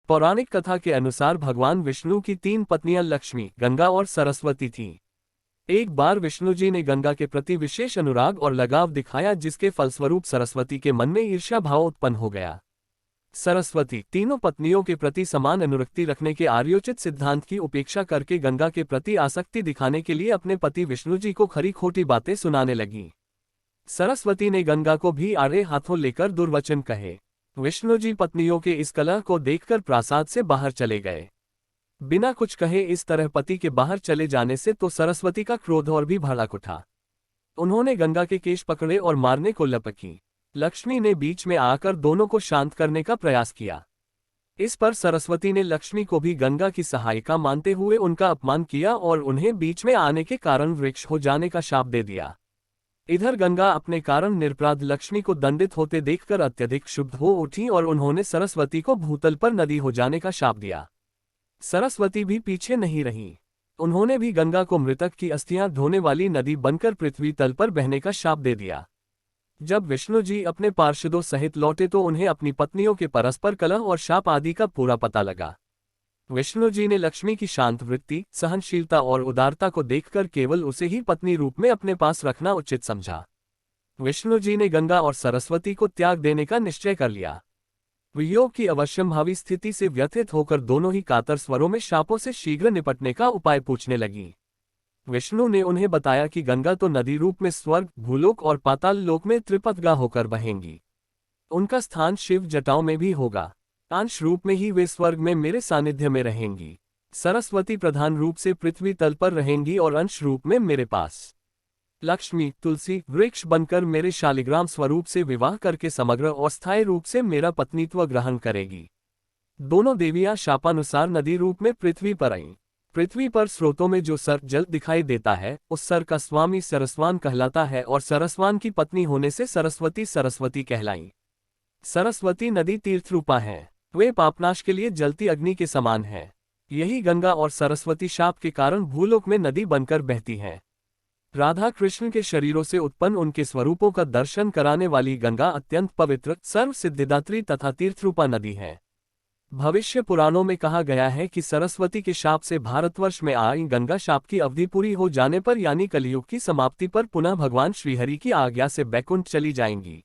पौराणिक कथा के अनुसार भगवान विष्णु की 3 पत्नियां लक्ष्मी, गंगा और सरस्वती थीं। एक बार विष्णु जी ने गंगा के प्रति विशेष अनुराग और लगाव दिखाया, जिसके फलस्वरूप सरस्वती के मन में ईर्ष्या भाव उत्पन्न हो गया। सरस्वती तीनों पत्नियों के प्रति समान अनुरक्ति रखने के आर्योचित सिद्धांत की उपेक्षा करके गंगा के प्रति आसक्ति दिखाने के लिए अपने पति विष्णु जी को खरी खोटी बातें सुनाने लगीं। सरस्वती ने गंगा को भी आड़े हाथों लेकर दुर्वचन कहे। विष्णु जी पत्नियों के इस कलह को देखकर प्रासाद से बाहर चले गए। बिना कुछ कहे इस तरह पति के बाहर चले जाने से तो सरस्वती का क्रोध और भी भड़क उठा। उन्होंने गंगा के केश पकड़े और मारने को लपकी। लक्ष्मी ने बीच में आकर दोनों को शांत करने का प्रयास किया। इस पर सरस्वती ने लक्ष्मी को भी गंगा की सहायिका मानते हुए उनका अपमान किया और उन्हें बीच में आने के कारण वृक्ष हो जाने का शाप दे दिया। इधर गंगा अपने कारण निरपराध लक्ष्मी को दंडित होते देखकर अत्यधिक क्षुब्ध हो उठी और उन्होंने सरस्वती को भूतल पर नदी हो जाने का शाप दिया। सरस्वती भी पीछे नहीं रही। उन्होंने भी गंगा को मृतक की अस्थियां ढोने वाली नदी बनकर पृथ्वी तल पर बहने का शाप दे दिया। जब विष्णु जी अपने पार्षदों सहित लौटे तो उन्हें अपनी पत्नियों के परस्पर कलह और शाप आदि का पूरा पता लगा। विष्णु जी ने लक्ष्मी की शांत वृत्ति, सहनशीलता और उदारता को देखकर केवल उसे ही पत्नी रूप में अपने पास रखना उचित समझा। विष्णु जी ने गंगा और सरस्वती को त्याग देने का निश्चय कर लिया। वियोग की अवश्यंभावी स्थिति से व्यथित होकर दोनों ही कातर स्वरों में शापों से शीघ्र निपटने का उपाय पूछने लगी। विष्णु ने उन्हें बताया कि गंगा तो नदी रूप में स्वर्ग, भूलोक और पाताल लोक में त्रिपथगा होकर बहेंगी। उनका स्थान शिव जटाओं में भी होगा। अंश रूप में ही वे स्वर्ग में मेरे सानिध्य में रहेंगी। सरस्वती प्रधान रूप से पृथ्वी तल पर रहेंगी और अंश रूप में मेरे पास। लक्ष्मी तुलसी वृक्ष बनकर मेरे शालिग्राम स्वरूप से विवाह करके समग्र और स्थायी रूप से मेरा पत्नीत्व ग्रहण करेगी। दोनों देवियां शापानुसार नदी रूप में पृथ्वी पर आईं। पृथ्वी पर स्रोतों में जो सर जल दिखाई देता है उस सर का स्वामी सरस्वान कहलाता है और सरस्वान की पत्नी होने से सरस्वती सरस्वती कहलाई। सरस्वती नदी तीर्थरूपा है। वे पापनाश के लिए जलती अग्नि के समान है। यही गंगा और सरस्वती शाप के कारण भूलोक में नदी बनकर बहती हैं। राधा कृष्ण के शरीरों से उत्पन्न उनके स्वरूपों का दर्शन कराने वाली गंगा अत्यंत पवित्र, सर्व सिद्धिदात्री तथा तीर्थरूपा नदी है। भविष्य पुराणों में कहा गया है कि सरस्वती के शाप से भारतवर्ष में आई गंगा शाप की अवधि पूरी हो जाने पर यानी कलियुग की समाप्ति पर पुनः भगवान श्रीहरि की आज्ञा से बैकुंठ चली जाएंगी।